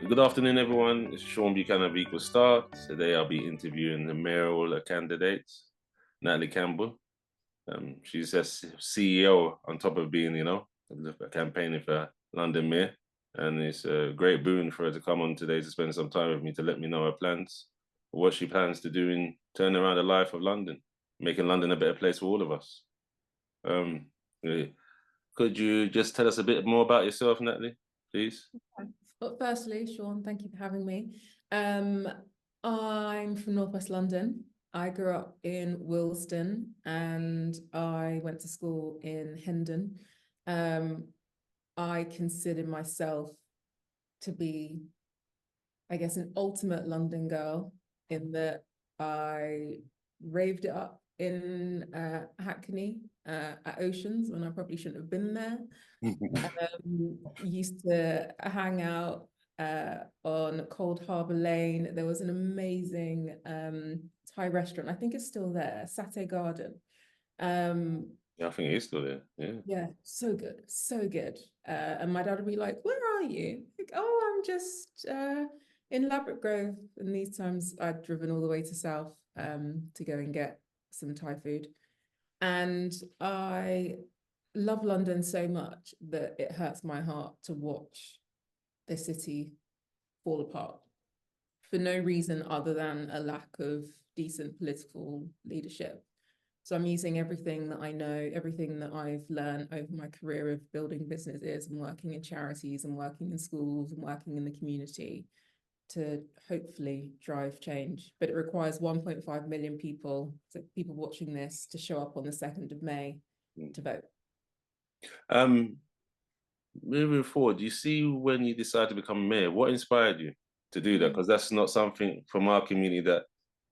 Good afternoon, everyone. It's Sean Buchanan of Equal Start. Today, I'll be interviewing the mayoral candidate, Natalie Campbell. She's a CEO on top of being, campaigning for London Mayor. And it's a great boon for her to come on today to spend some time with me to let me know her plans, what she plans to do in turning around the life of London, making London a better place for all of us. Um, eh, could you just tell us a bit more about yourself, Natalie, please? But firstly, Sean, thank you for having me. Um, I'm from Northwest London. I grew up in Willesden and I went to school in Hendon. Um, I consider myself to be, I guess, an ultimate London girl in that I raved it up in Hackney at Oceans when I probably shouldn't have been there. Used to hang out on Cold Harbour Lane. There was an amazing Thai restaurant. I think it's still there, Satay Garden. Yeah, I think it is still there. Yeah. Yeah, so good, so good. And my dad would be like, "Where are you?" Like, "Oh, I'm just in Ladbroke Grove." And these times I'd driven all the way to South to go and get some Thai food. And I love London so much that it hurts my heart to watch the city fall apart for no reason other than a lack of decent political leadership. So I'm using everything that I know, everything that I've learned over my career of building businesses and working in charities and working in schools and working in the community to hopefully drive change. But it requires 1.5 million people, so people watching this, to show up on the 2nd of May to vote. Um, Moving forward, you see when you decided to become mayor, what inspired you to do that? Because that's not something from our community that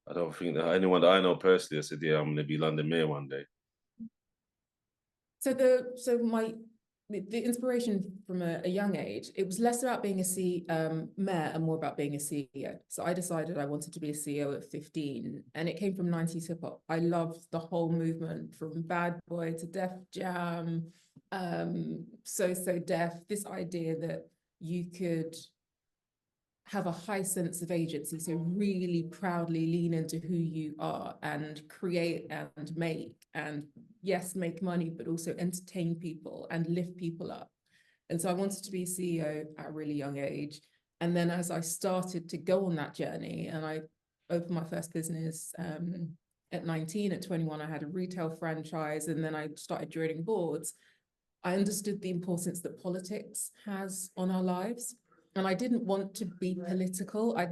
I don't think that anyone that I know personally has said, yeah, I'm gonna be London mayor one day. So the inspiration from a young age, it was less about being a mayor and more about being a CEO. So I decided I wanted to be a CEO at 15, and it came from 90s hip hop. I loved the whole movement from Bad Boy to Def Jam, So Def. This idea that you could have a high sense of agency, so really proudly lean into who you are and create and make, and yes, make money, but also entertain people and lift people up. And so I wanted to be a CEO at a really young age. And then as I started to go on that journey, and I opened my first business at 19, at 21, I had a retail franchise, and then I started joining boards. I understood the importance that politics has on our lives. And I didn't want to be political. I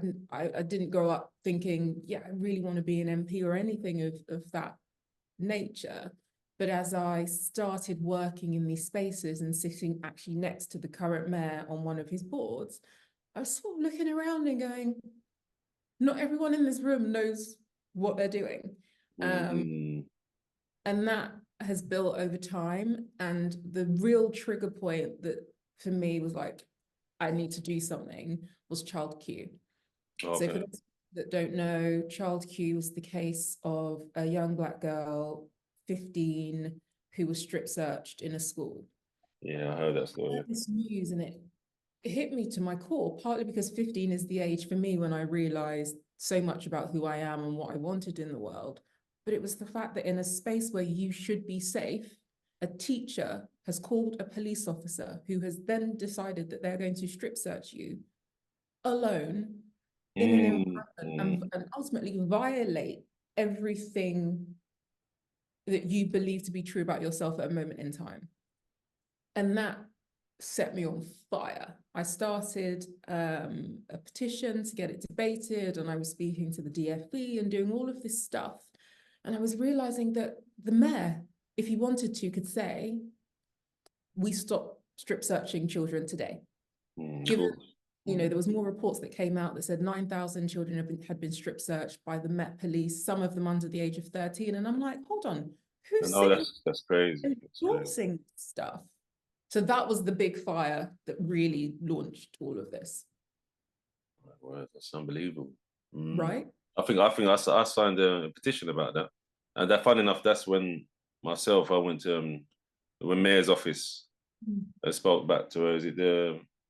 didn't grow up thinking, yeah, I really want to be an MP or anything of that nature. But as I started working in these spaces and sitting actually next to the current mayor on one of his boards, I was sort of looking around and going, not everyone in this room knows what they're doing. Mm. And that has built over time. And the real trigger point that for me was like, I need to do something, was Child Q. So for Okay. those that don't know, Child Q was the case of a young Black girl, 15, who was strip searched in a school. Yeah, I heard that I story. heard this news and it hit me to my core, partly because 15 is the age for me when I realized so much about who I am and what I wanted in the world. But it was the fact that in a space where you should be safe, a teacher has called a police officer who has then decided that they're going to strip search you alone in an Mm. environment Mm. and ultimately violate everything that you believe to be true about yourself at a moment in time. And that set me on fire. I started a petition to get it debated, and I was speaking to the DFE and doing all of this stuff. And I was realizing that the mayor, if he wanted to, could say, we stop strip searching children today. Given, Cool. there was more reports that came out that said 9,000 children had been strip searched by the Met Police, some of them under the age of 13. And I'm like, hold on, who's No, sitting that's crazy. That's crazy. endorsing stuff? So that was the big fire that really launched all of this. Word, that's unbelievable. Mm. Right? I signed a petition about that, and that fun enough, that's when I went to the mayor's office. I spoke back to her. Is it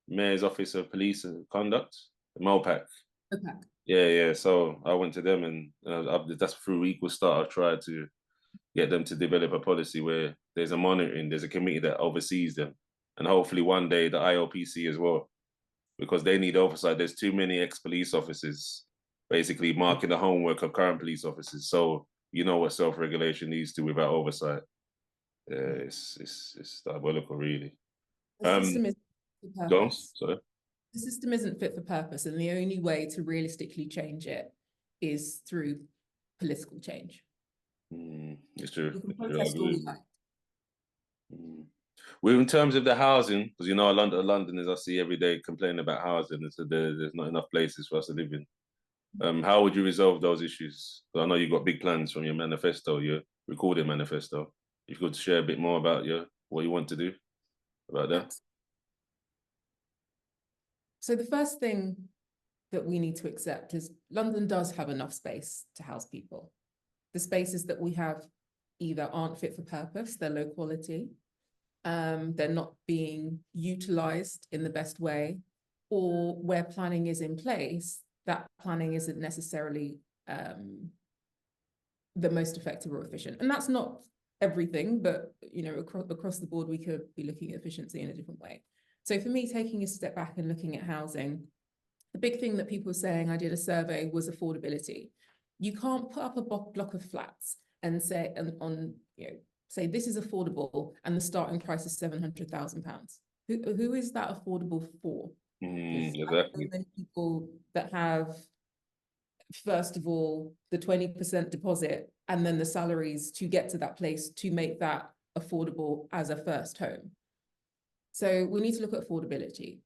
Mayor's Office of Police and Conduct, the MOPAC. Okay. Yeah. So I went to them, and that's through Equal Start. I tried to get them to develop a policy where there's a monitoring, there's a committee that oversees them, and hopefully one day the IOPC as well, because they need oversight. There's too many ex-police officers basically marking the homework of current police officers. So you know what self-regulation needs to without oversight. Yeah, it's diabolical, really. The Um, system is for Jones, purpose. sorry. The system isn't fit for purpose, and the only way to realistically change it is through political change. It's true. We can It's true. I protest all agree we with you. like. Mm. Well, in terms of the housing, because you know, Londoners I see every day complaining about housing, and so there's not enough places for us to live in. How would you resolve those issues? 'Cause I know you've got big plans from your manifesto, your recorded manifesto. If you could share a bit more about what you want to do about that. So the first thing that we need to accept is London does have enough space to house people. The spaces that we have either aren't fit for purpose, they're low quality, they're not being utilized in the best way, or where planning is in place, that planning isn't necessarily the most effective or efficient. And that's not everything, but you know, across the board, we could be looking at efficiency in a different way. So for me, taking a step back and looking at housing, the big thing that people were saying, I did a survey, was affordability. You can't put up a block of flats and say, say this is affordable and the starting price is £700,000. Who is that affordable for? Because I know Exactly. many people that have, first of all, the 20% deposit and then the salaries to get to that place to make that affordable as a first home. So we need to look at affordability.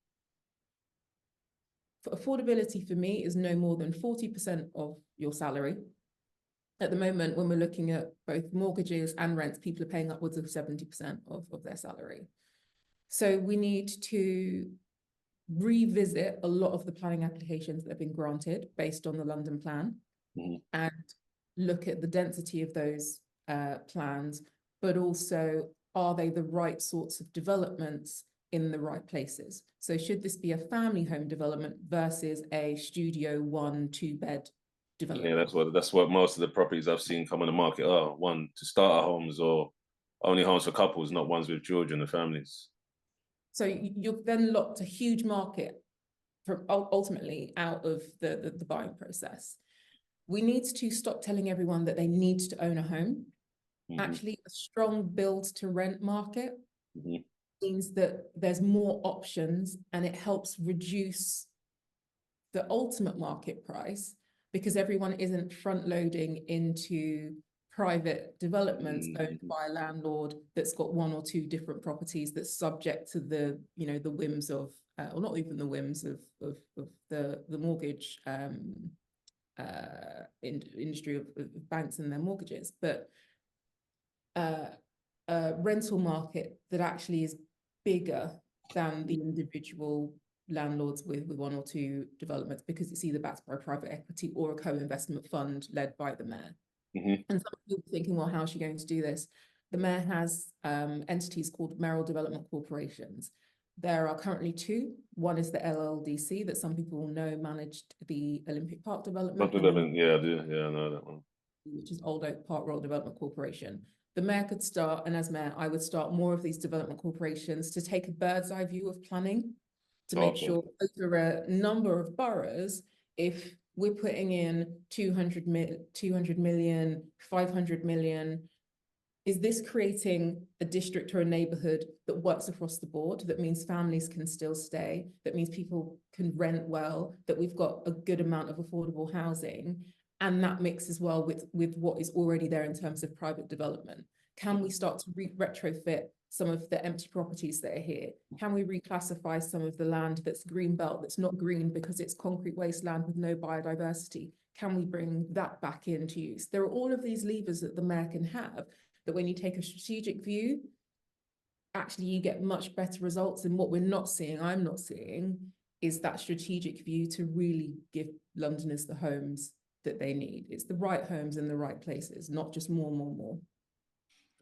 Affordability for me is no more than 40% of your salary. At the moment, when we're looking at both mortgages and rents, people are paying upwards of 70% of their salary. So we need to revisit a lot of the planning applications that have been granted based on the London plan and look at the density of those plans, but also, are they the right sorts of developments in the right places? So should this be a family home development versus a studio 1-2 bed development? Yeah, that's what most of the properties I've seen come on the market are. One to starter homes or only homes for couples, not ones with children and families. So you've then locked a huge market from ultimately out of the buying process. We need to stop telling everyone that they need to own a home. Actually, a strong build to rent market means that there's more options and it helps reduce the ultimate market price because everyone isn't front loading into private developments owned by a landlord that's got 1 or 2 different properties that's subject to the, you know, the whims of, or not even the whims of the mortgage industry of banks and their mortgages, but a rental market that actually is bigger than the individual landlords with 1 or 2 developments, because it's either backed by private equity or a co-investment fund led by the mayor. And some people are thinking, well, how is she going to do this? The mayor has entities called Mayoral Development Corporations. There are currently 2. One is the LLDC that some people will know managed the Olympic Park development. Yeah, I do. Yeah, I know that one. Which is Old Oak Park Royal Development Corporation. The mayor could start, and as mayor, I would start more of these development corporations to take a bird's eye view of planning, to make sure over a number of boroughs, if we're putting in 200 million, 500 million, is this creating a district or a neighborhood that works across the board, that means families can still stay, that means people can rent well, that we've got a good amount of affordable housing, and that mixes well with what is already there in terms of private development? Can we start to retrofit some of the empty properties that are here? Can we reclassify some of the land that's green belt, that's not green because it's concrete wasteland with no biodiversity? Can we bring that back into use? There are all of these levers that the mayor can have, that when you take a strategic view, actually you get much better results. And what we're not seeing, I'm not seeing, is that strategic view to really give Londoners the homes that they need. It's the right homes in the right places, not just more.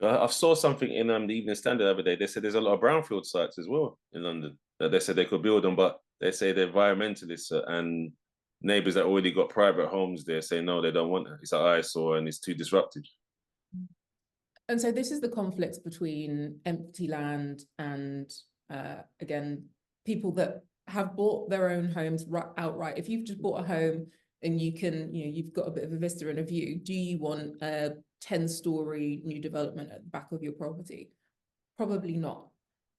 I saw something in the Evening Standard the other day. They said there's a lot of brownfield sites as well in London that they said they could build them, but they say they're environmentalists and neighbours that already got private homes there say no, they don't want it. It's an eyesore and it's too disruptive. And so this is the conflict between empty land and, again, people that have bought their own homes outright. If you've just bought a home and you can, you've got a bit of a vista and a view, do you want a 10-story new development at the back of your property? Probably not.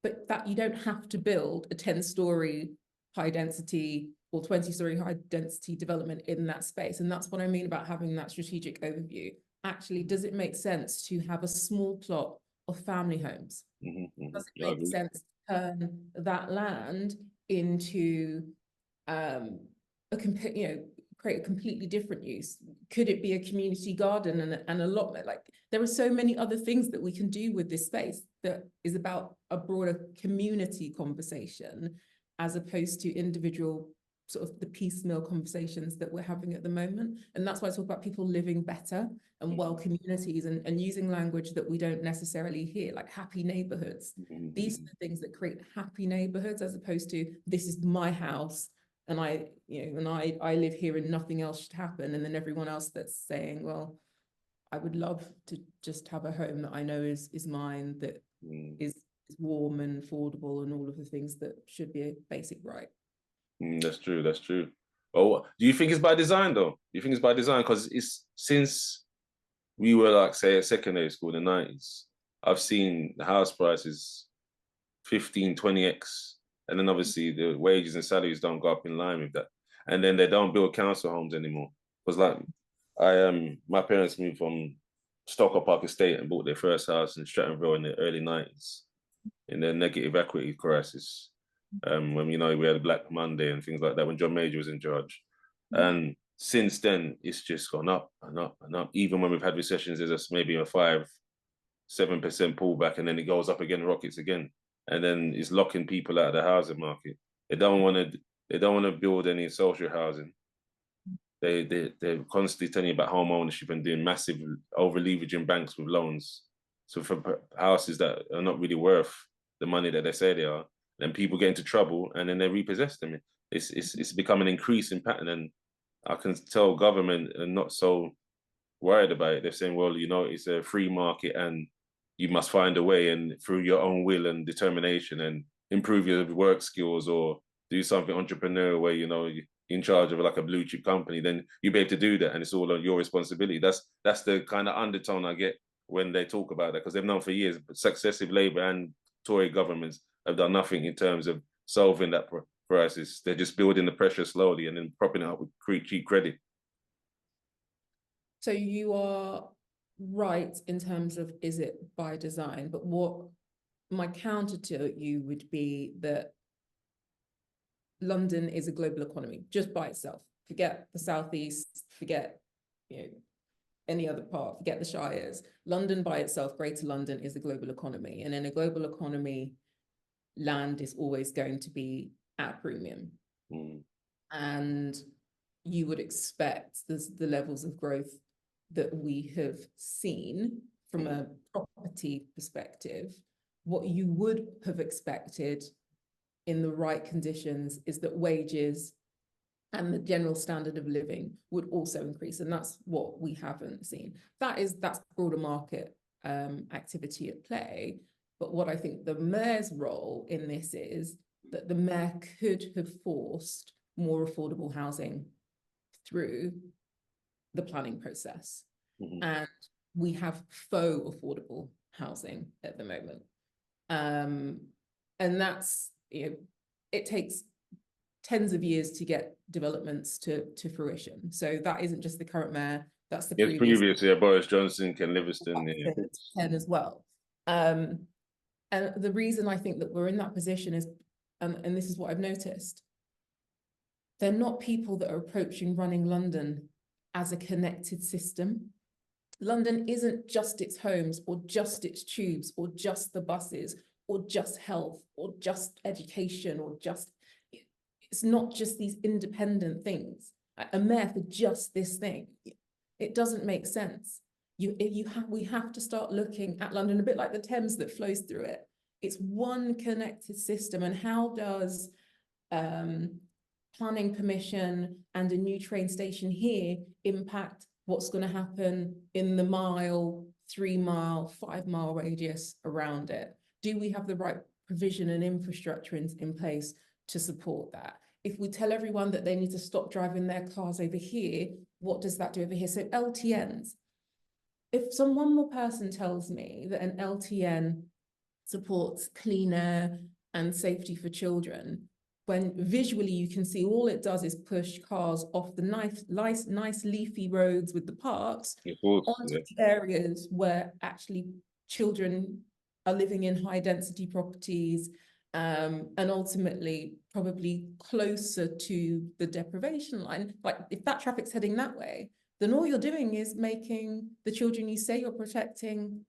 But that you don't have to build a 10-story high density or 20-story high density development in that space. And that's what I mean about having that strategic overview. Actually, does it make sense to have a small plot of family homes? Does it make sense to turn that land into create a completely different use? Could it be a community garden and a lot like there are so many other things that we can do with this space that is about a broader community conversation as opposed to individual sort of the piecemeal conversations that we're having at the moment. And that's why I talk about people living better and well communities and using language that we don't necessarily hear, like happy neighborhoods. These are the things that create happy neighborhoods as opposed to this is my house and I live here and nothing else should happen. And then everyone else that's saying, well, I would love to just have a home that I know is mine, that is warm and affordable and all of the things that should be a basic right. That's true. That's true. Oh, do you think it's by design though? Do you think it's by design? Because it's since we were like, say, at secondary school in the 90s, I've seen the house prices 15, 20x. And then obviously the wages and salaries don't go up in line with that. And then they don't build council homes anymore. Because like my parents moved from Stocker Park Estate and bought their first house in Strattonville in the early 90s in the negative equity crisis. When we had Black Monday and things like that when John Major was in charge. And since then it's just gone up and up and up. Even when we've had recessions, there's maybe a 5-7% pullback, and then it goes up again, rockets again, and then it's locking people out of the housing market. They don't want to build any social housing. They're constantly telling you about home ownership and doing massive over leveraging banks with loans. So for houses that are not really worth the money that they say they are, then people get into trouble and then they repossess them. It's become an increasing pattern, and I can tell government are not so worried about it. They're saying, well, it's a free market and you must find a way and through your own will and determination and improve your work skills or do something entrepreneurial where, you're in charge of like a blue chip company, then you'll be able to do that. And it's all on your responsibility. That's the kind of undertone I get when they talk about that, because they've known for years, but successive Labour and Tory governments have done nothing in terms of solving that crisis. They're just building the pressure slowly and then propping it up with cheap credit. So you are right in terms of, is it by design? But what my counter to you would be that London is a global economy just by itself. Forget the Southeast, forget any other part, forget the Shires. London by itself, Greater London, is a global economy. And in a global economy, land is always going to be at premium. And you would expect the levels of growth that we have seen from a property perspective. What you would have expected in the right conditions is that wages and the general standard of living would also increase. And that's what we haven't seen. That's broader market activity at play. But what I think the mayor's role in this is that the mayor could have forced more affordable housing through the planning process. And we have faux affordable housing at the moment. And that's, it takes tens of years to get developments to fruition. So that isn't just the current mayor, that's the previous. Yeah, Boris Johnson, Ken Livingstone. 10 as well. And the reason I think that we're in that position is, and this is what I've noticed, they're not people that are approaching running London as a connected system. London isn't just its homes or just its tubes or just the buses or just health or just education or just, it's not just these independent things. A mayor for just this thing, it doesn't make sense. we have to start looking at London a bit like the Thames that flows through it. It's one connected system. And how does planning permission and a new train station here impact what's going to happen in the mile, 3 mile, 5 mile radius around it? Do we have the right provision and infrastructure in place to support that? If we tell everyone that they need to stop driving their cars over here, what does that do over here? So LTNs, if one more person tells me that an LTN supports clean air and safety for children, when visually you can see all it does is push cars off the nice leafy roads with the parks onto the areas where actually children are living in high density properties, and ultimately probably closer to the deprivation line. Like if that traffic's heading that way, then all you're doing is making the children you say you're protecting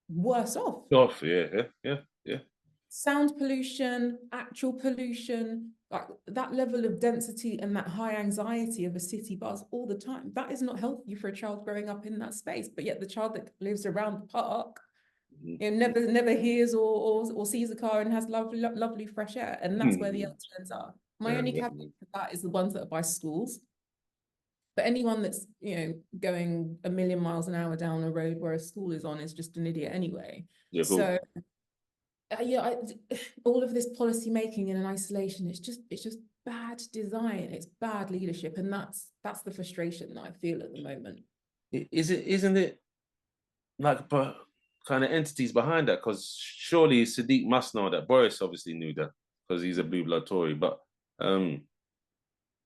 worse off. Yeah. Sound pollution, actual pollution, like that level of density and that high anxiety of a city buzz all the time, that is not healthy for a child growing up in that space. But yet the child that lives around the park, you know, never hears or sees a car and has lovely fresh air. And that's where the LTNs are. My only caveat for that is the ones that are by schools. But anyone that's, you know, going 1,000,000 miles an hour down a road where a school is on is just an idiot anyway. Yeah, cool. So yeah, all of this policy making in an isolation, it's just bad design, it's bad leadership, and that's the frustration that I feel at the moment. Isn't it like kind of entities behind that? Because surely Sadiq must know that. Boris obviously knew that because he's a blue blood Tory. But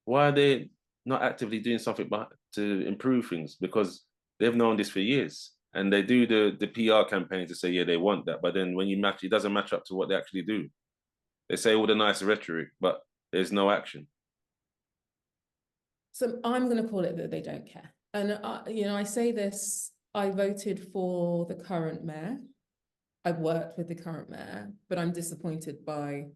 why are they not actively doing something to improve things? Because they've known this for years. And they do the PR campaign to say, yeah, they want that. But then when you match, it doesn't match up to what they actually do. They say all the nice rhetoric, but there's no action. So I'm going to call it that they don't care. And, you know, I say this, I voted for the current mayor. I've worked with the current mayor, but I'm disappointed by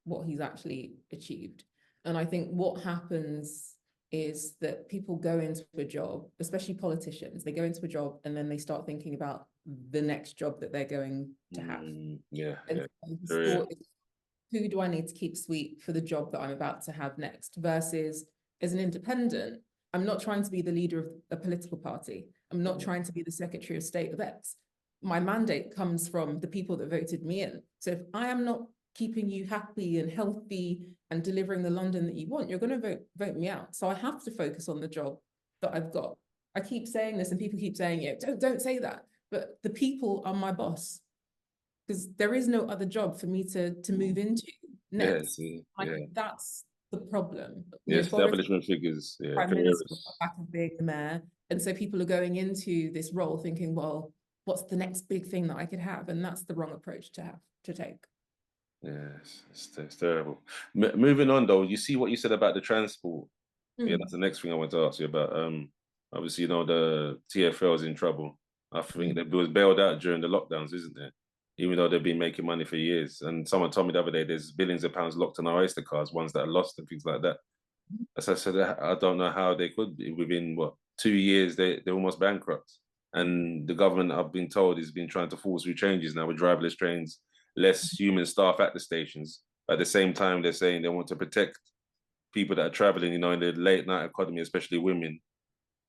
what he's actually achieved. And I think what happens is that people go into a job, especially politicians, they go into a job and then they start thinking about the next job that they're going to have. Who do I need to keep sweet for the job that I'm about to have next? Versus as an independent, I'm not trying to be the leader of a political party. I'm not trying to be the Secretary of State of X. My mandate comes from the people that voted me in. So if I am not keeping you happy and healthy and delivering the London that you want, you're going to vote me out. So I have to focus on the job that I've got. I keep saying this and people keep saying it. Don't say that. But the people are my boss, because there is no other job for me to move into next. That's the problem. Yeah, establishment figures. Yeah, Prime Minister back of being the mayor. And so people are going into this role thinking, well, what's the next big thing that I could have? And that's the wrong approach to take. Yes, it's terrible. Moving on though, you see what you said about the transport. Yeah, that's the next thing I want to ask you about. Obviously, you know, the TfL is in trouble. I think they was bailed out during the lockdowns, isn't there? Even though they've been making money for years. And someone told me the other day there's billions of pounds locked on our Oyster cards, ones that are lost and things like that. As I said, I don't know how they could, within 2 years, they're almost bankrupt. And the government, I've been told, has been trying to force through changes now with driverless trains, less human staff at the stations. At the same time, they're saying they want to protect people that are traveling, you know, in the late night economy, especially women,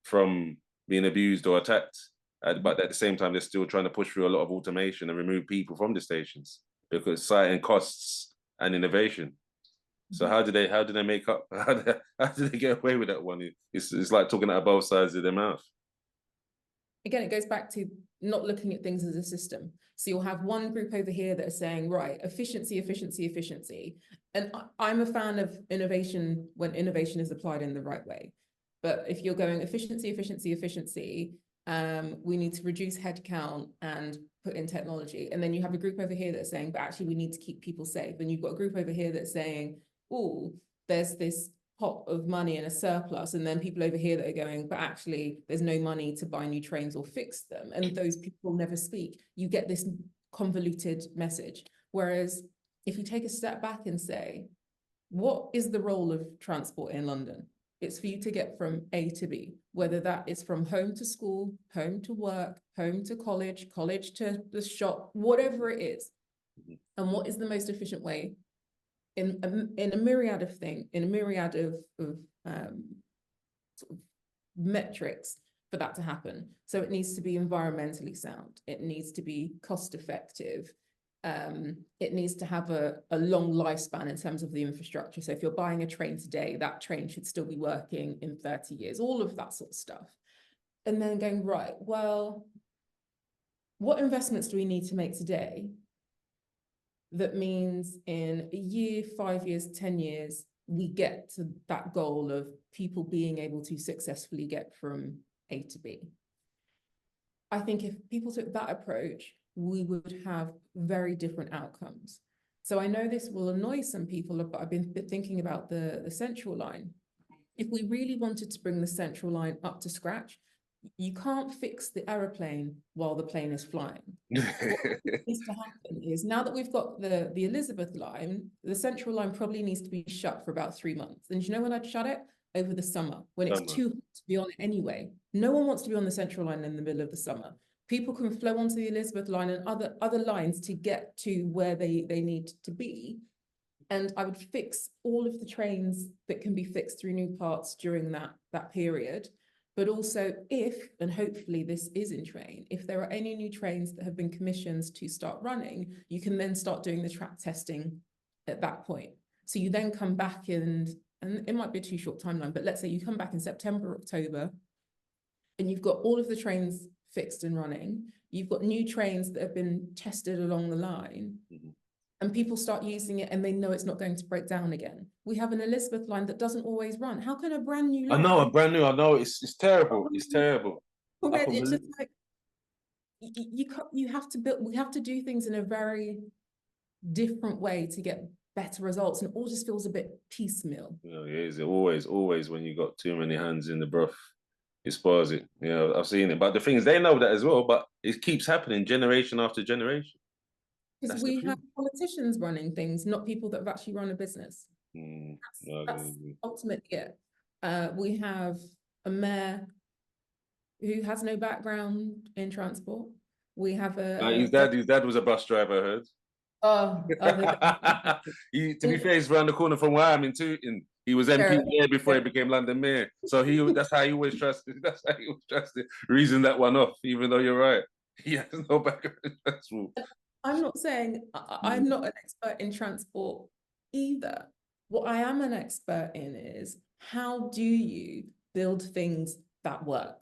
from being abused or attacked. But at the same time, they're still trying to push through a lot of automation and remove people from the stations because citing costs and innovation. So how do they make up? How do they get away with that one? It's like talking out of both sides of their mouth. Again, it goes back to not looking at things as a system. So you'll have one group over here that are saying, right, efficiency, efficiency, efficiency. And I'm a fan of innovation when innovation is applied in the right way. But if you're going efficiency, efficiency, efficiency, we need to reduce headcount and put in technology. And then you have a group over here that's saying, but actually we need to keep people safe. And you've got a group over here that's saying, oh, there's this pot of money and a surplus, and then people over here that are going, but actually there's no money to buy new trains or fix them, and those people never speak. You get this convoluted message. Whereas if you take a step back and say, what is the role of transport in London? It's for you to get from A to B, whether that is from home to school, home to work, home to college, college to the shop, whatever it is. And what is the most efficient way in a myriad of things, in a myriad of sort of metrics for that to happen. So it needs to be environmentally sound. It needs to be cost effective. It needs to have a long lifespan in terms of the infrastructure. So if you're buying a train today, that train should still be working in 30 years, all of that sort of stuff. And then going, right, well, what investments do we need to make today that means in a year, 5 years, 10 years, we get to that goal of people being able to successfully get from A to B? I think if people took that approach, we would have very different outcomes. So I know this will annoy some people, but I've been thinking about the central line. If we really wanted to bring the central line up to scratch, you can't fix the aeroplane while the plane is flying. What needs to happen is, now that we've got the Elizabeth line, the central line probably needs to be shut for about 3 months. And you know when I'd shut it? Over the summer, when it's too hot to be on it anyway. No one wants to be on the central line in the middle of the summer. People can flow onto the Elizabeth line and other lines to get to where they need to be. And I would fix all of the trains that can be fixed through new parts during that period. But also, if, and hopefully this is in train, if there are any new trains that have been commissioned to start running, you can then start doing the track testing at that point. So you then come back and it might be a too short timeline, but let's say you come back in September, October, and you've got all of the trains fixed and running. You've got new trains that have been tested along the line, and people start using it and they know it's not going to break down again. We have an Elizabeth line that doesn't always run. How can a brand new line? I know, I know, it's terrible. It's terrible. It's just like, you have to build, we have to do things in a very different way to get better results, and it all just feels a bit piecemeal. Yeah, it is. Always when you got too many hands in the broth, it spoils it. You know, I've seen it. But the thing is, they know that as well, but it keeps happening generation after generation. Because we have politicians running things, not people that have actually run a business. That's ultimately it. We have a mayor who has no background in transport. We have his dad was a bus driver, I heard. Oh, to be fair, he's around the corner from where I'm in Tooting. He was MP there before he became London mayor. So that's how he always trusted. That's how he was trusted. Reason that one off, even though you're right. He has no background in transport. I'm not saying I'm not an expert in transport either. What I am an expert in is, how do you build things that work?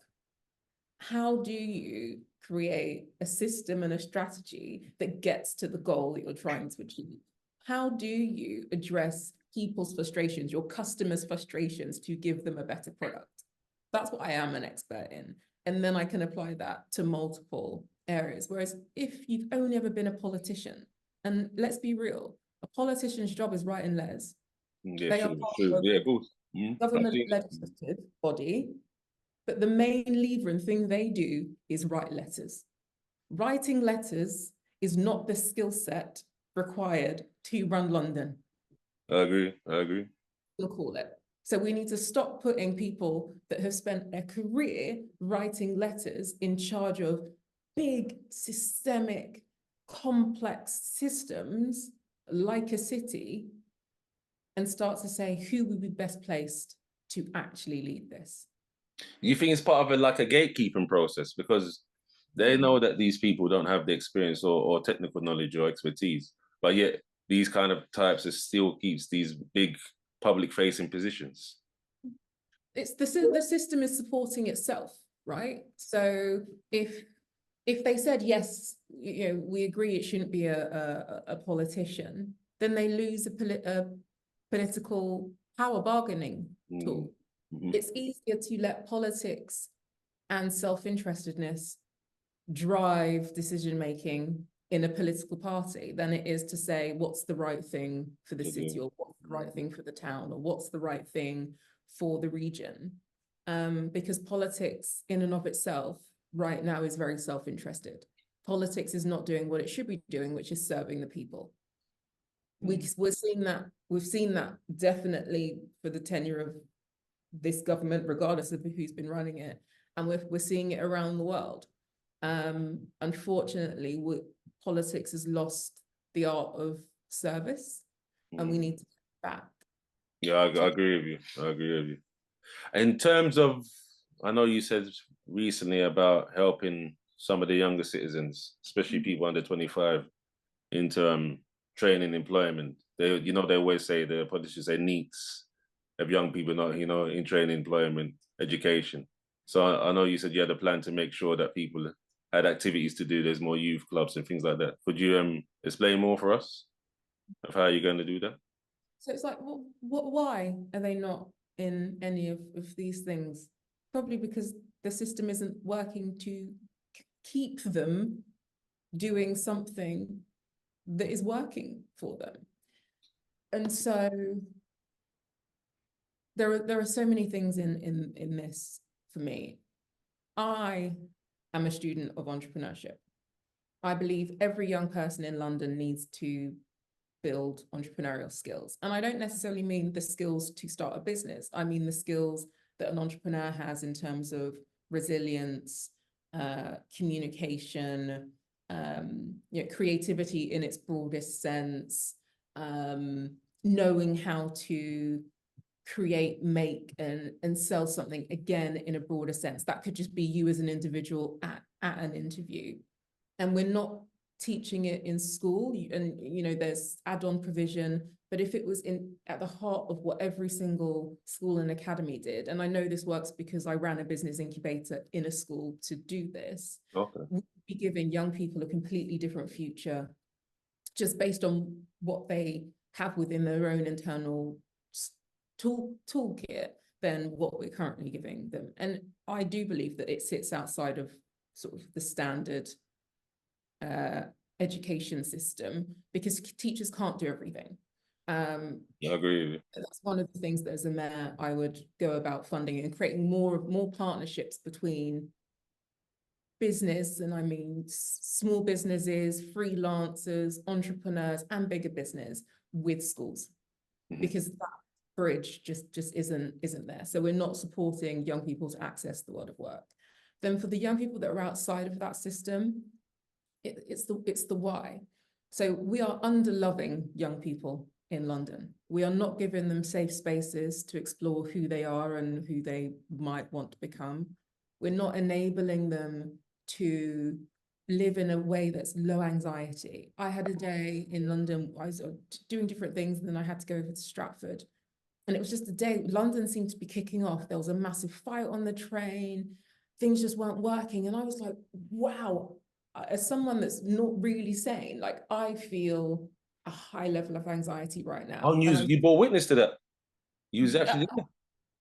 How do you create a system and a strategy that gets to the goal that you're trying to achieve? How do you address people's frustrations, your customers' frustrations, to give them a better product? That's what I am an expert in. And then I can apply that to multiple areas. Whereas if you've only ever been a politician, and let's be real, a politician's job is writing letters. They are government legislative body, but the main lever and thing they do is write letters. Writing letters is not the skill set required to run London. I agree. We'll call it. So we need to stop putting people that have spent their career writing letters in charge of big, systemic, complex systems like a city, and start to say, who would be best placed to actually lead this? You think it's part of a gatekeeping process, because they know that these people don't have the experience or technical knowledge or expertise, but yet these kind of types still keeps these big public-facing positions? It's the system is supporting itself, right? So if they said, yes, we agree it shouldn't be a politician, then they lose a political power bargaining tool. It's easier to let politics and self-interestedness drive decision-making in a political party than it is to say, what's the right thing for the city, or what's the right thing for the town, or what's the right thing for the region. Because politics in and of itself right now is very self-interested. Politics is not doing what it should be doing, which is serving the people. We've seen that definitely for the tenure of this government, regardless of who's been running it, and we're seeing it around the world. Unfortunately, politics has lost the art of service, and we need to get back. Yeah, I agree with you. I agree with you. In terms of, I know you said recently about helping some of the younger citizens, especially people under 25, into training employment. They, they always say, the politicians say needs of young people not, in training employment, education. So I know you said you had a plan to make sure that people had activities to do. There's more youth clubs and things like that. Could you explain more for us of how you're going to do that? So it's like, why are they not in any of these things? Probably because the system isn't working to keep them doing something that is working for them. And so there are so many things in this for me. I am a student of entrepreneurship. I believe every young person in London needs to build entrepreneurial skills. And I don't necessarily mean the skills to start a business. I mean the skills that an entrepreneur has in terms of resilience, communication, creativity in its broadest sense, knowing how to create, make, and sell something, again, in a broader sense. That could just be you as an individual at an interview. And we're not teaching it in school, and there's add-on provision, but if it was at the heart of what every single school and academy did, and I know this works because I ran a business incubator in a school to do this, we'd be giving young people a completely different future just based on what they have within their own internal toolkit than what we're currently giving them. And I do believe that it sits outside of sort of the standard education system, because teachers can't do everything. I agree with you. That's one of the things that as a mayor I would go about funding and creating more partnerships between business, and I mean small businesses, freelancers, entrepreneurs, and bigger business with schools, because that bridge just isn't there. So we're not supporting young people to access the world of work. Then for the young people that are outside of that system, it's the why. So we are underloving young people in London. We are not giving them safe spaces to explore who they are and who they might want to become. We're not enabling them to live in a way that's low anxiety. I had a day in London, I was doing different things, and then I had to go over to Stratford. And it was just a day, London seemed to be kicking off. There was a massive fight on the train. Things just weren't working. And I was like, wow, as someone that's not really sane, like I feel a high level of anxiety right now. Oh, you bore witness to that. You was actually there.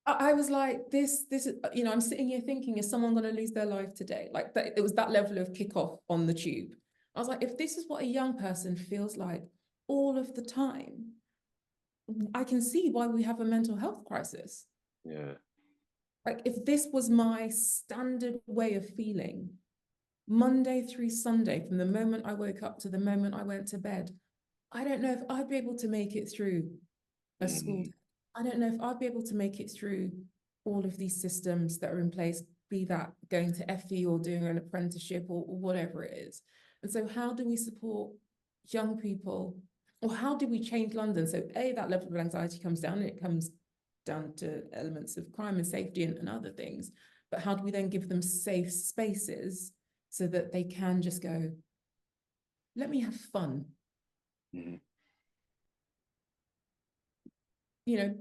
I was like, this is, I'm sitting here thinking, is someone going to lose their life today? Like that, it was that level of kickoff on the tube. I was like, if this is what a young person feels like all of the time, I can see why we have a mental health crisis. Yeah. Like if this was my standard way of feeling, Monday through Sunday, from the moment I woke up to the moment I went to bed, I don't know if I'd be able to make it through a school day. I don't know if I'd be able to make it through all of these systems that are in place, be that going to FE or doing an apprenticeship or whatever it is. And so how do we support young people, or how do we change London? So that level of anxiety comes down, and it comes down to elements of crime and safety and other things. But how do we then give them safe spaces so that they can just go, let me have fun?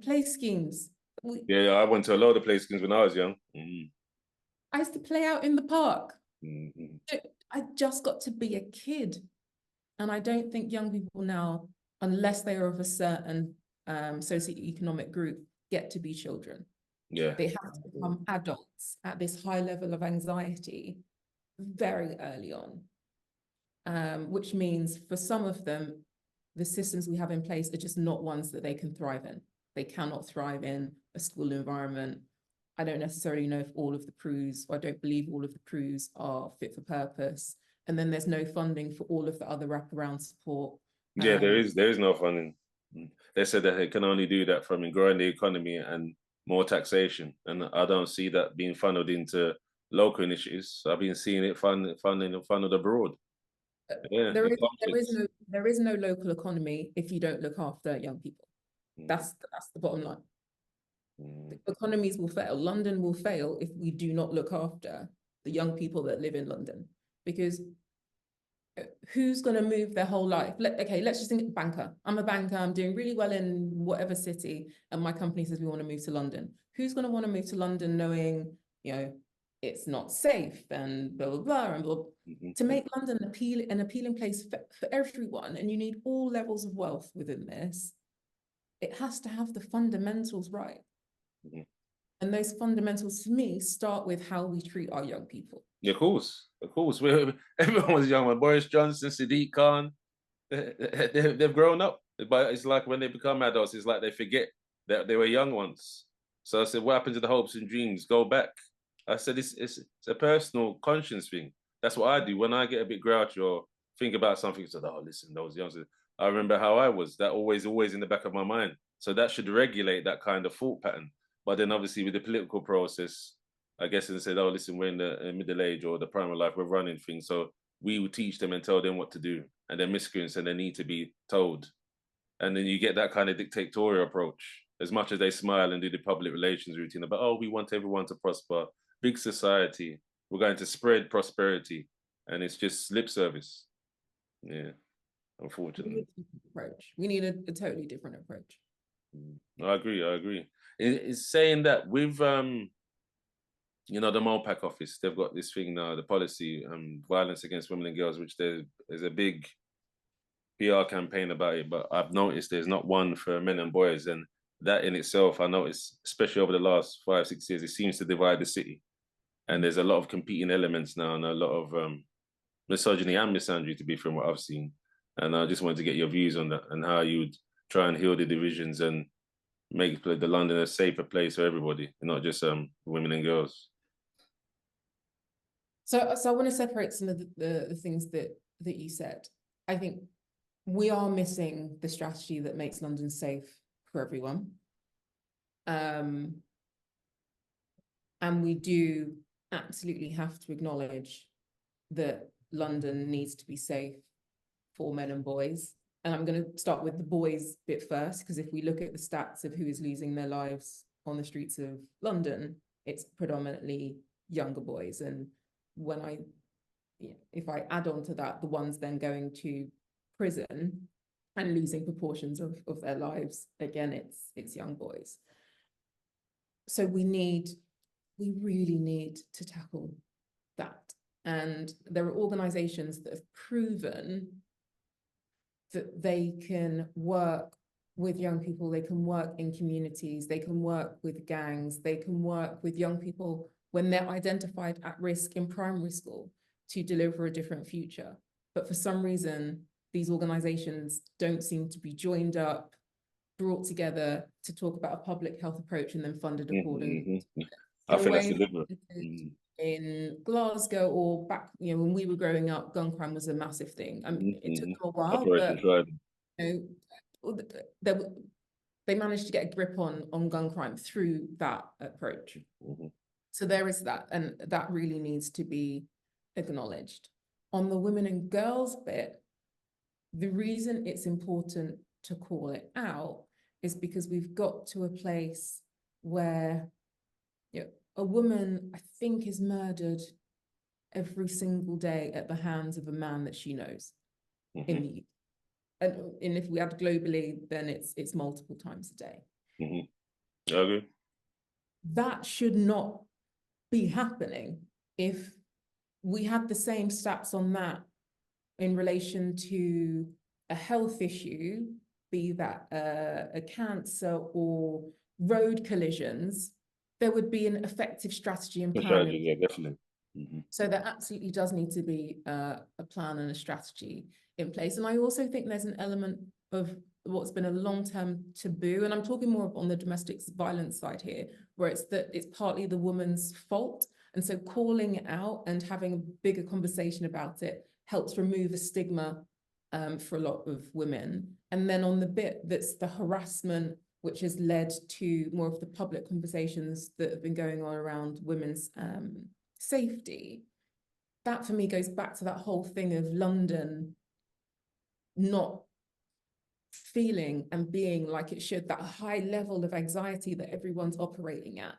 Play schemes. Yeah, I went to a load of play schemes when I was young. I used to play out in the park. I just got to be a kid. And I don't think young people now, unless they are of a certain socioeconomic group, get to be children. Yeah. They have to become adults at this high level of anxiety very early on, which means for some of them, the systems we have in place are just not ones that they can thrive in. They cannot thrive in a school environment. I don't necessarily know if all of the PRUs, or I don't believe all of the PRUs are fit for purpose. And then there's no funding for all of the other wraparound support. Yeah, there is no funding. They said that they can only do that from growing the economy and more taxation, and I don't see that being funneled into local initiatives. I've been seeing it funneled abroad. Yeah, There the is conflicts. there is no local economy if you don't look after young people. Mm, That's the bottom line. mm, The economies will fail. London will fail if we do not look after the young people that live in London. Because who's going to move their whole life? Okay, let's just think banker. I'm a banker. I'm doing really well in whatever city, and my company says we want to move to London. Who's going to want to move to London knowing, it's not safe and blah, blah, blah, and blah. To make London an appealing place for everyone, and you need all levels of wealth within this, it has to have the fundamentals right. mm. And those fundamentals, for me, start with how we treat our young people. Yeah, of course, of course. Everyone was young. When Boris Johnson, Sadiq Khan, they've grown up. But it's like when they become adults, it's like they forget that they were young once. So I said, what happened to the hopes and dreams? Go back. I said, it's a personal conscience thing. That's what I do. When I get a bit grouchy or think about something, I said, oh, listen, those youngsters. I remember how I was. That always in the back of my mind. So that should regulate that kind of thought pattern. But then obviously with the political process, I guess they said, oh, listen, we're in the middle age or the prime of life, we're running things. So we would teach them and tell them what to do. And they're miscreants and they need to be told. And then you get that kind of dictatorial approach. As much as they smile and do the public relations routine about, oh, we want everyone to prosper, big society, we're going to spread prosperity. And it's just lip service. Yeah, unfortunately. We need a totally different approach. I agree. It's saying that with the MOPAC office, they've got this thing now, the policy, violence against women and girls, which there's a big PR campaign about it, but I've noticed there's not one for men and boys. And that in itself, I noticed, especially over the last 5-6 years, it seems to divide the city. And there's a lot of competing elements now and a lot of misogyny and misandry, to be from what I've seen. And I just wanted to get your views on that and how you would try and heal the divisions and make the London a safer place for everybody, not just women and girls. So I want to separate some of the things that you said. I think we are missing the strategy that makes London safe for everyone. And we do absolutely have to acknowledge that London needs to be safe for men and boys. And I'm going to start with the boys bit first, because if we look at the stats of who is losing their lives on the streets of London, it's predominantly younger boys. And if I add on to that, the ones then going to prison and losing proportions of their lives, again, it's young boys. So we really need to tackle that. And there are organizations that have proven that they can work with young people, they can work in communities, they can work with gangs, they can work with young people when they're identified at risk in primary school to deliver a different future. But for some reason, these organizations don't seem to be joined up, brought together to talk about a public health approach and then funded accordingly. I think that's deliberate. In Glasgow or back, when we were growing up, gun crime was a massive thing. It took a while, but they managed to get a grip on gun crime through that approach. So there is that, and that really needs to be acknowledged. On the women and girls bit, the reason it's important to call it out is because we've got to a place where a woman, I think, is murdered every single day at the hands of a man that she knows. And if we add globally, then it's multiple times a day. I agree. That should not be happening. If we had the same stats on that in relation to a health issue, be that a cancer or road collisions, there would be an effective strategy and plan. Yeah, definitely. So there absolutely does need to be a plan and a strategy in place. And I also think there's an element of what's been a long-term taboo, and I'm talking more on the domestic violence side here, where it's partly the woman's fault. And so calling it out and having a bigger conversation about it helps remove a stigma for a lot of women. And then on the bit that's the harassment which has led to more of the public conversations that have been going on around women's safety. That for me goes back to that whole thing of London not feeling and being like it should, that high level of anxiety that everyone's operating at,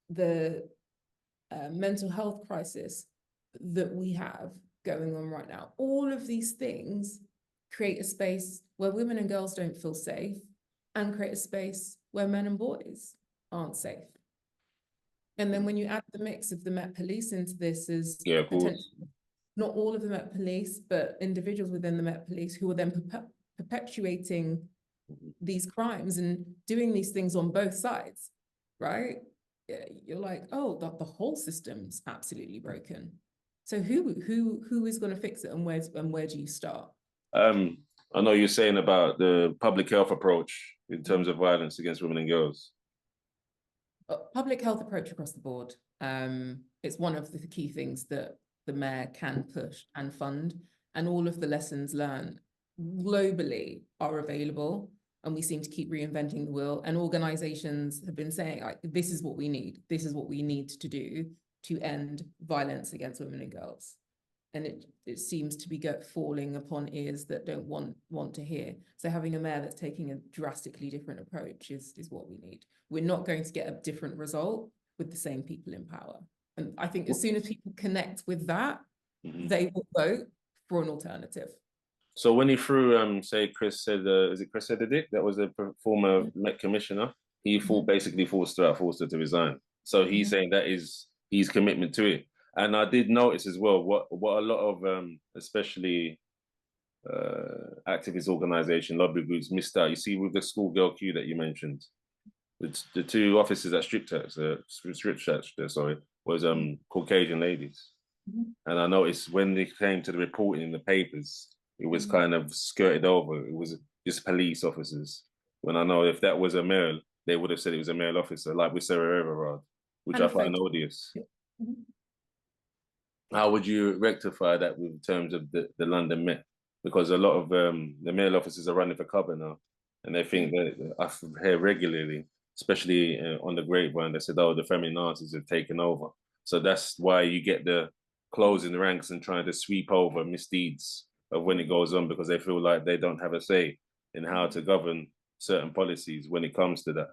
the mental health crisis that we have going on right now. All of these things create a space where women and girls don't feel safe, and create a space where men and boys aren't safe. And then when you add the mix of the Met Police into this, is Yeah, of course. not all of the Met Police, but individuals within the Met Police who are then perpetuating these crimes and doing these things on both sides, right? You're like, oh, the whole system's absolutely broken. So who is going to fix it, and where do you start? I know you're saying about the public health approach in terms of violence against women and girls. Public health approach across the board. It's one of the key things that the mayor can push and fund, and all of the lessons learned globally are available, and we seem to keep reinventing the wheel, and organizations have been saying, like, this is what we need to do to end violence against women and girls. And it seems to be falling upon ears that don't want to hear. So having a mayor that's taking a drastically different approach is what we need. We're not going to get a different result with the same people in power. And I think as soon as people connect with that, they will vote for an alternative. So when he threw, say, Chris said, is it Chris Dick? That was the former Met commissioner. He basically forced her to resign. So he's saying that is his commitment to it. And I did notice as well what a lot of especially activist organization lobby groups missed out. You see with the schoolgirl queue that you mentioned, the two officers at strip search, was Caucasian ladies. And I noticed when they came to the reporting in the papers, it was kind of skirted over. It was just police officers. When I know if that was a male, they would have said it was a male officer, like with Sarah Everard, which I find odious. How would you rectify that with terms of the London Met? Because a lot of the male officers are running for cover now, and they think that I hear regularly, especially on the grapevine, they said, oh, the feminazis have taken over. So that's why you get the closing ranks and trying to sweep over misdeeds of when it goes on, because they feel like they don't have a say in how to govern certain policies when it comes to that.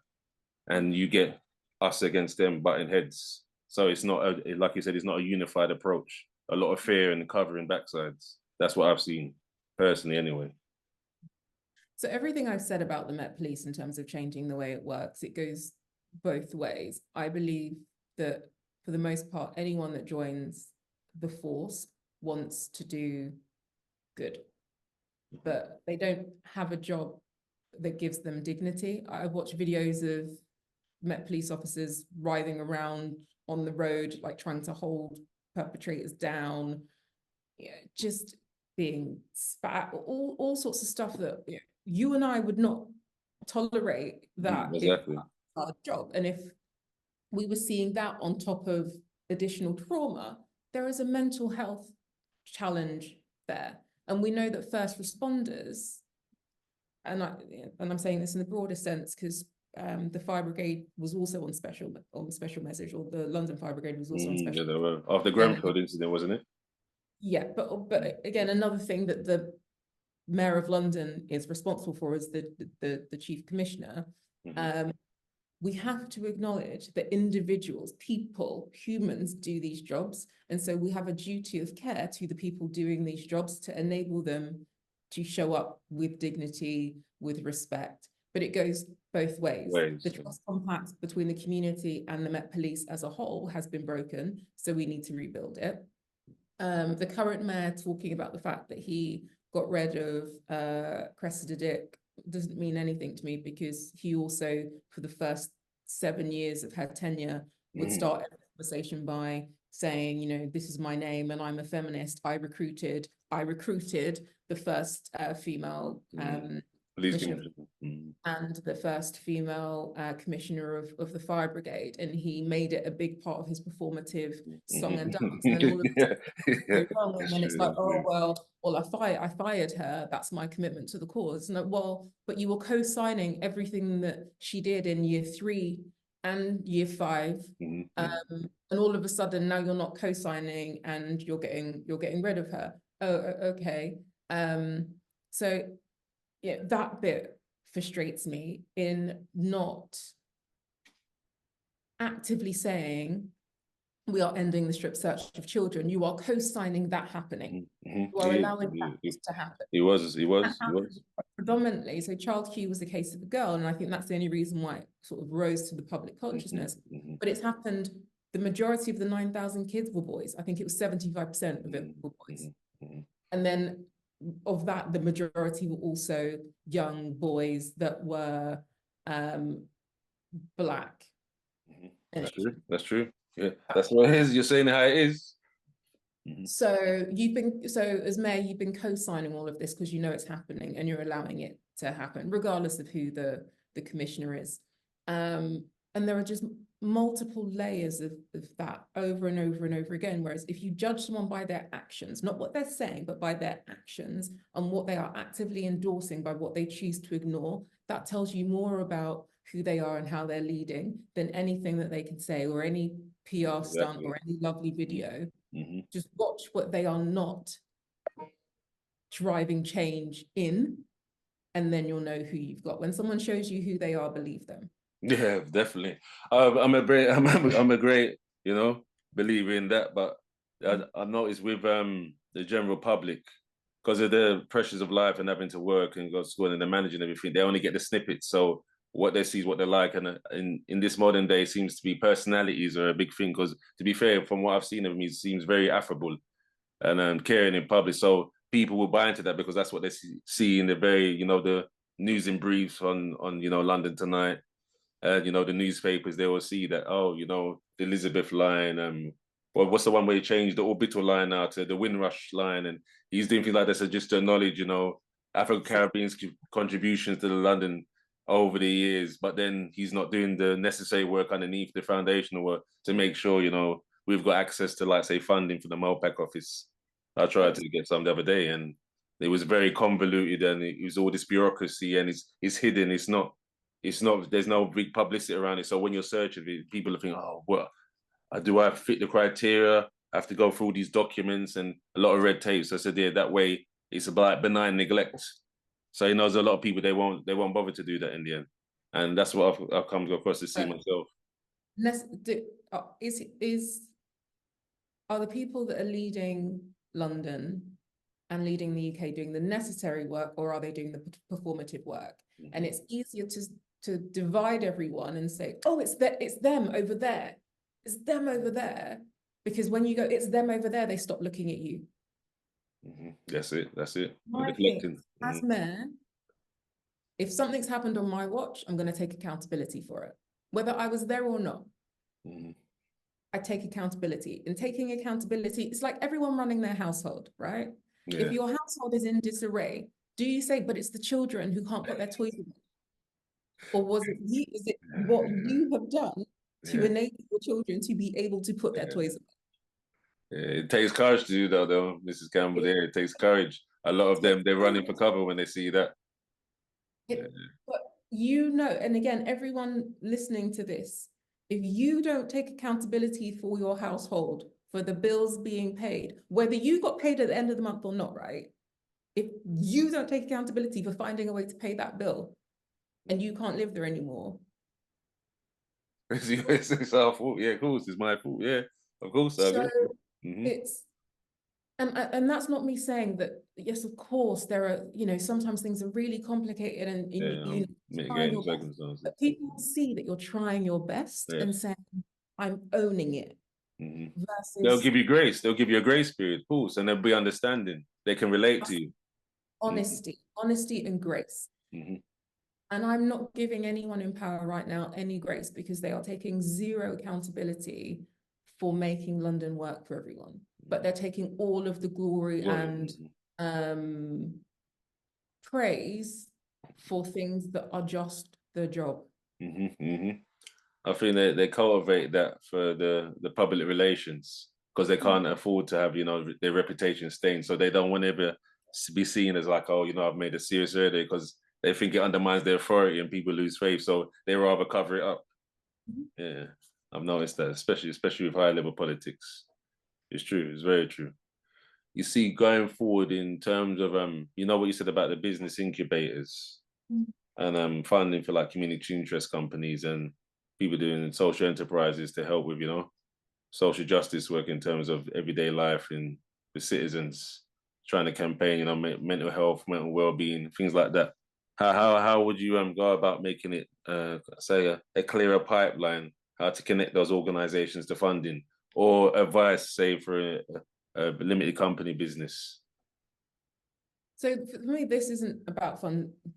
And you get us against them butting heads. So it's not, like you said, it's not a unified approach. A lot of fear and covering backsides. That's what I've seen personally anyway. So everything I've said about the Met Police in terms of changing the way it works, it goes both ways. I believe that for the most part, anyone that joins the force wants to do good, but they don't have a job that gives them dignity. I watch videos of Met Police officers writhing around on the road, like trying to hold perpetrators down, just being spat, all sorts of stuff that you and I would not tolerate that. Exactly. Our job. And if we were seeing that on top of additional trauma, there is a mental health challenge there. And we know that first responders, and I'm saying this in the broader sense because the fire brigade was also on special message, or the London Fire Brigade was also on special. Yeah, they were. After Grenfell incident, wasn't it? Yeah, but again, another thing that the Mayor of London is responsible for is the Chief Commissioner. We have to acknowledge that individuals, people, humans do these jobs. And so we have a duty of care to the people doing these jobs to enable them to show up with dignity, with respect. But it goes both ways. The trust compact between the community and the Met Police as a whole has been broken, so we need to rebuild it. The current mayor talking about the fact that he got rid of Cressida Dick doesn't mean anything to me, because he also, for the first 7 years of her tenure, would start a conversation by saying, you know, this is my name and I'm a feminist. I recruited the first female police commissioner. and the first female commissioner of the fire brigade, and he made it a big part of his performative song and dance. And then all of Yeah, yeah, go wrong, and that's then true. it's like, oh well, I fired her. That's my commitment to the cause. No, well, but you were co-signing everything that she did in year 3 and year 5, and all of a sudden now you're not co-signing, and you're getting rid of her. Oh, okay. So yeah, that bit frustrates me in not actively saying we are ending the strip search of children. You are co-signing that happening. You are allowing that to happen. He was. Predominantly, so Child Q was the case of a girl, and I think that's the only reason why it sort of rose to the public consciousness. But it's happened. The majority of the 9,000 kids were boys. I think it was 75% of it were boys. And then of that, the majority were also young boys that were Black. That's true. That's true. Yeah, that's what it is. You're saying how it is. So as mayor, you've been co-signing all of this because you know it's happening and you're allowing it to happen, regardless of who the commissioner is. And there are just multiple layers of that over and over and over again. Whereas if you judge someone by their actions, not what they're saying, but by their actions and what they are actively endorsing by what they choose to ignore, that tells you more about who they are and how they're leading than anything that they can say or any PR stunt or any lovely video. Just watch what they are not driving change in, and then you'll know who you've got. When someone shows you who they are, believe them. Yeah, definitely. I'm a great, believer in that. But I noticed with the general public, because of the pressures of life and having to work and go to school and they're managing everything, they only get the snippets. So what they see is what they like. And in this modern day, seems to be personalities are a big thing. Because to be fair, from what I've seen of him, he seems very affable and caring in public. So people will buy into that because that's what they see in the very, the news and briefs on London Tonight. The newspapers, they will see that, the Elizabeth line, well, what's the one where he changed the orbital line now to the Windrush line, and he's doing things like this just to acknowledge, Afro-Caribbean's contributions to the London over the years, but then he's not doing the necessary work underneath the foundational work to make sure, we've got access to, like, say, funding for the MOPAC office. I tried to get some the other day, and it was very convoluted, and it was all this bureaucracy, and it's hidden. It's not. There's no big publicity around it. So when you're searching it, people are thinking, "Oh, well, do I fit the criteria? I have to go through these documents and a lot of red tape." So I said, "Yeah, that way it's about benign neglect." So he knows a lot of people they won't bother to do that in the end, and that's what I've come across to see myself. Are the people that are leading London and leading the UK doing the necessary work, or are they doing the performative work? And it's easier to divide everyone and say, oh, it's them over there. It's them over there. Because when you go, it's them over there, they stop looking at you. That's it. I think, as mayor, if something's happened on my watch, I'm going to take accountability for it. Whether I was there or not, I take accountability. And taking accountability, it's like everyone running their household, right? Yeah. If your household is in disarray, do you say, but it's the children who can't put their toys in? Or is it what you have done to enable your children to be able to put their toys in? Yeah, it takes courage to do that, though, Mrs. Campbell. Yeah, it takes courage. A lot of them, they're running for cover when they see that. But and again, everyone listening to this, if you don't take accountability for your household, for the bills being paid, whether you got paid at the end of the month or not, right? If you don't take accountability for finding a way to pay that bill and you can't live there anymore. It's our fault. Yeah, of course, it's my fault. Yeah, of course. So it's, and that's not me saying that, yes, of course, there are, sometimes things are really complicated and mitigating circumstances. But people see that you're trying your best and saying, I'm owning it. Versus, they'll give you grace. They'll give you a grace period, of course, and they'll be understanding. They can relate to you. Honesty and grace. And I'm not giving anyone in power right now any grace because they are taking zero accountability for making London work for everyone. But they're taking all of the glory and praise for things that are just the job. I think they cultivate that for the public relations because they can't afford to have, you know, their reputation stained. So they don't want to ever be seen as like, oh, you know, I've made a serious error because they think it undermines their authority and people lose faith. So they rather cover it up. Yeah, I've noticed that, especially with high level politics. It's true. It's very true. You see, going forward in terms of you know what you said about the business incubators and funding for like community interest companies and people doing social enterprises to help with, you know, social justice work in terms of everyday life in the citizens trying to campaign, you know, mental health, mental well-being, things like that. How would you go about making it say a clearer pipeline, how to connect those organizations to funding or advice, say for a limited company business? So for me, this isn't about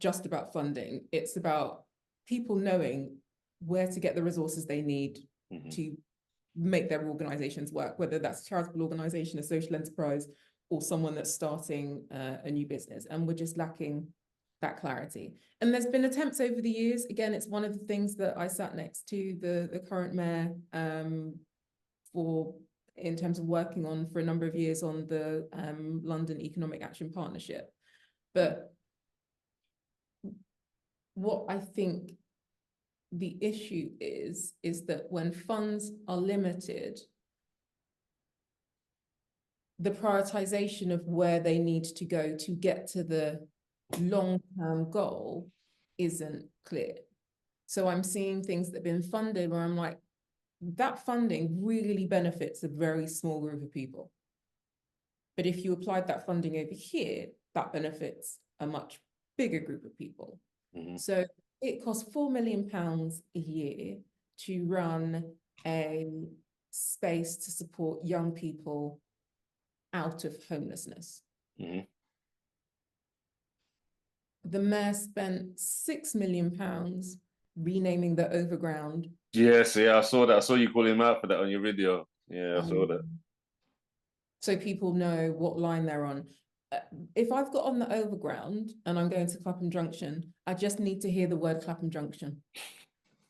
just about funding. It's about people knowing where to get the resources they need to make their organizations work, whether that's a charitable organization, a social enterprise, or someone that's starting a new business. And we're just lacking that clarity. And there's been attempts over the years. Again, it's one of the things that I sat next to the current mayor for in terms of working on for a number of years on the London Economic Action Partnership. But what I think the issue is that when funds are limited, the prioritization of where they need to go to get to the long-term goal isn't clear. So I'm seeing things that have been funded where I'm like, that funding really benefits a very small group of people. But if you applied that funding over here, that benefits a much bigger group of people. So it costs £4 million a year to run a space to support young people out of homelessness. The mayor spent £6 million renaming the overground. Yes, yeah, I saw that. I saw you call him out for that on your video. Yeah, I saw that. So people know what line they're on. If I've got on the overground and I'm going to Clapham Junction, I just need to hear the word Clapham Junction.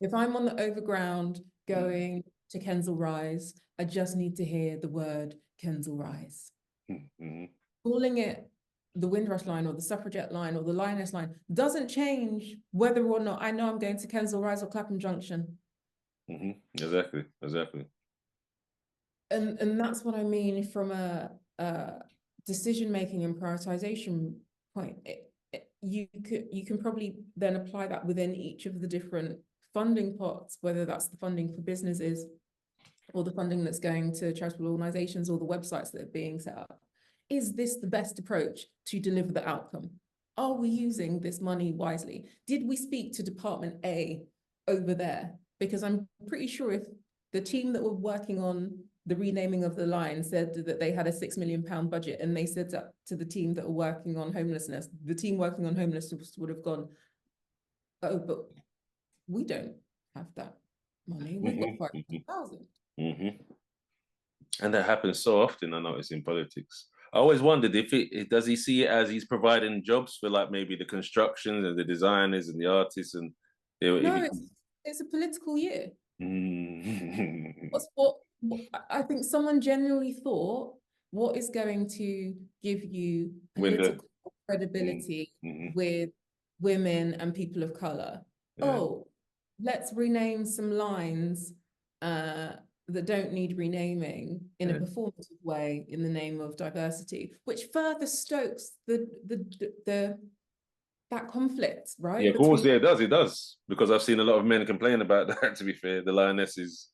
If I'm on the overground going to Kensal Rise, I just need to hear the word Kensal Rise. Calling it the Windrush line or the Suffragette line or the Lioness line doesn't change whether or not I know I'm going to Kensal Rise or Clapham Junction. Exactly. And that's what I mean from a decision-making and prioritization point. You can probably then apply that within each of the different funding pots, whether that's the funding for businesses or the funding that's going to charitable organizations or the websites that are being set up. Is this the best approach to deliver the outcome? Are we using this money wisely? Did we speak to Department A over there? Because I'm pretty sure if the team that were working on the renaming of the line said that they had a £6 million budget and they said to the team that were working on homelessness, the team working on homelessness would have gone, oh, but we don't have that money. We've got 500,000. And that happens so often, I notice, in politics. I always wondered if does he see it as he's providing jobs for like maybe the constructions and the designers and the artists and no, it's a political year. What I think someone genuinely thought, what is going to give you political credibility with women and people of color? Oh, let's rename some lines that don't need renaming in a performative way in the name of diversity, which further stokes that conflict, right? Yeah, of course, yeah, it does. Because I've seen a lot of men complain about that, to be fair. The Lionesses,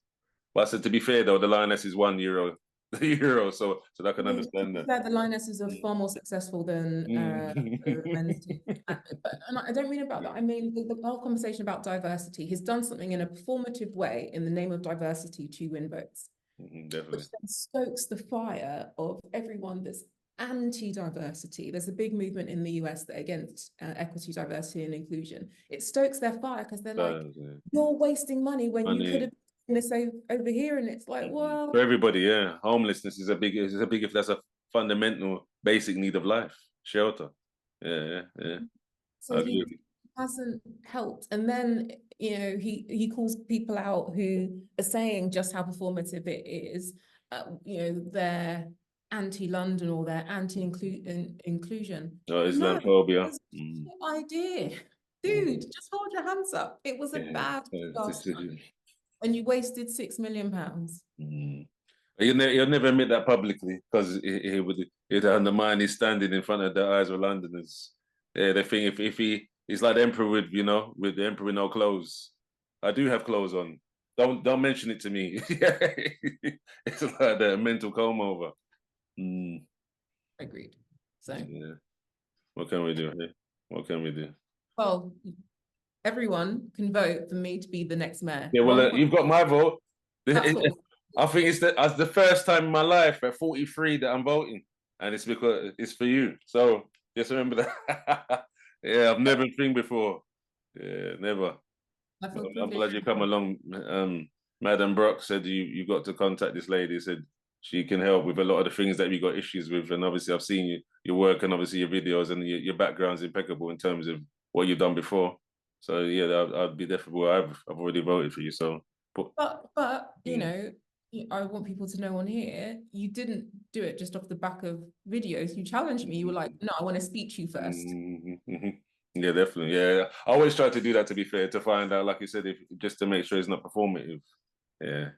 but I said to be fair though, the Lioness is €1, the euro, so I can understand that. The Lionesses are far more successful than the men's team. And I don't mean about that. I mean the whole conversation about diversity. He's done something in a performative way in the name of diversity to win votes. Definitely. Which then stokes the fire of everyone that's anti-diversity. There's a big movement in the US that against equity, diversity, and inclusion. It stokes their fire because they're like, you're wasting money when you could have done this over here. And it's like, well, for everybody, yeah. Homelessness is a big if that's a fundamental basic need of life. Shelter. Yeah. So hasn't helped. And then, you know, he calls people out who are saying just how performative it is. You know, they're anti-London or they're anti-inclusion. Oh, No, Islamophobia. it's an idea. Dude, just hold your hands up. It was a Yeah. bad disaster. And you wasted £6 million. Mm. He'll never admit that publicly because it undermine his standing in front of the eyes of Londoners. Yeah, they think if he's like the emperor with with the emperor with no clothes. I do have clothes on. Don't mention it to me. It's like the mental comb over. Mm. Agreed. So, Yeah. What can we do? Hey? What can we do? well, everyone can vote for me to be the next mayor. Yeah, well, you've got my vote. That's what I think it's the first time in my life at 43 that I'm voting, and it's because it's for you. So just remember that. Yeah, I've never been before. Yeah, never. I feel I'm privileged. glad you come along. Madam Brock said you got to contact this lady. Said she can help with a lot of the things that we got issues with, and obviously I've seen your work and obviously your videos and your background's impeccable in terms of what you've done before. So yeah, I'd be definitely. I've already voted for you. So, But you know, I want people to know on here, you didn't do it just off the back of videos. You challenged me. You were like, no, I want to speak to you first. Mm-hmm. Yeah, definitely. Yeah, I always try to do that. To be fair, to find out, like you said, if just to make sure it's not performative. Yeah,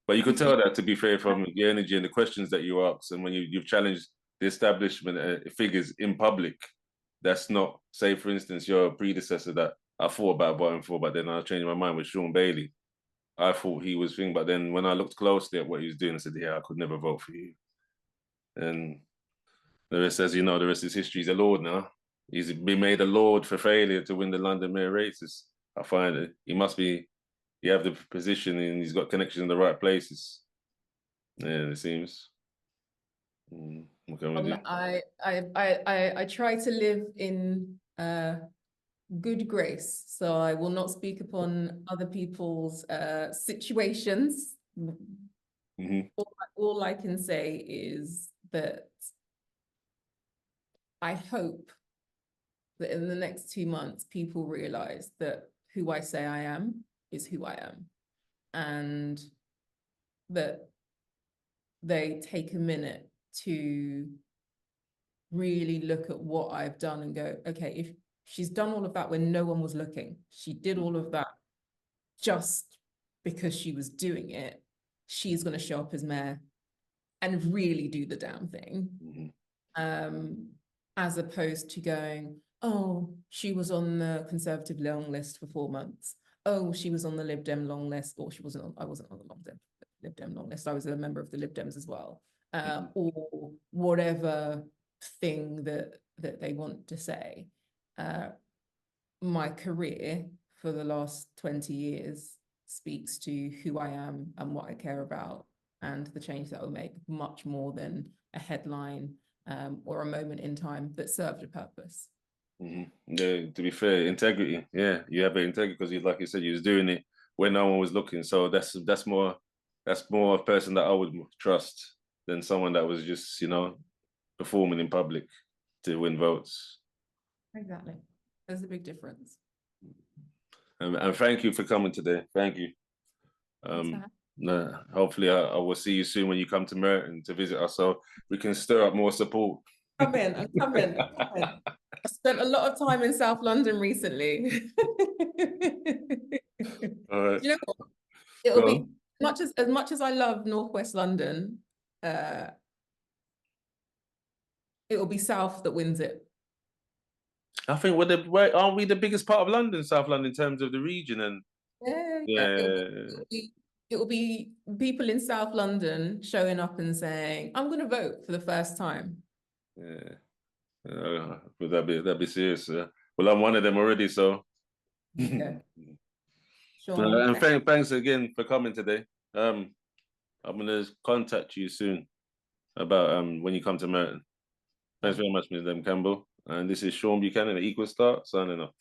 but you could tell that, to be fair, from your energy and the questions that you ask, and when you've challenged the establishment figures in public. That's not, say, for instance, your predecessor that I thought about voting for, but then I changed my mind with Sean Bailey. I thought he was thing, but then when I looked closely at what he was doing, I said, "Yeah, I could never vote for you." And the rest, as you know, the rest is history. He's a lord now. He's been made a lord for failure to win the London mayor races. I find it. He must be. He have the position and he's got connections in the right places. Yeah, it seems. What can we do? I try to live in good grace, so I will not speak upon other people's situations. Mm-hmm. All I can say is that I hope that in the next 2 months, people realize that who I say I am is who I am, and that they take a minute to really look at what I've done and go, okay, if she's done all of that when no one was looking, she did all of that just because she was doing it, she's going to show up as mayor and really do the damn thing. Mm-hmm. As opposed to going, oh, she was on the Conservative long list for 4 months. Oh, she was on the Lib Dem long list, or I wasn't on the Lib Dem long list. I was a member of the Lib Dems as well, or whatever thing that they want to say. My career for the last 20 years speaks to who I am and what I care about, and the change that will make much more than a headline or a moment in time that served a purpose. Mm-hmm. Yeah, to be fair, integrity. Yeah, you have integrity because you, like you said, you was doing it when no one was looking. So that's more a person that I would trust than someone that was just performing in public to win votes. Exactly, there's a big difference. And thank you for coming today. Thank you. Hopefully, I will see you soon when you come to Merton to visit us, so we can stir up more support. I'm coming. I spent a lot of time in South London recently. All right. You know what? It'll be as much as I love Northwest London, it will be South that wins it. I think aren't we the biggest part of London, South London, in terms of the region? And it will be people in South London showing up and saying, "I'm going to vote for the first time." Yeah, but that'd be serious. Well, I'm one of them already, so. Yeah. Sure. And thanks again for coming today. I'm gonna contact you soon about when you come to Merton. Thanks very much, Ms. Campbell. And this is Sean Buchanan at Equal Start signing off.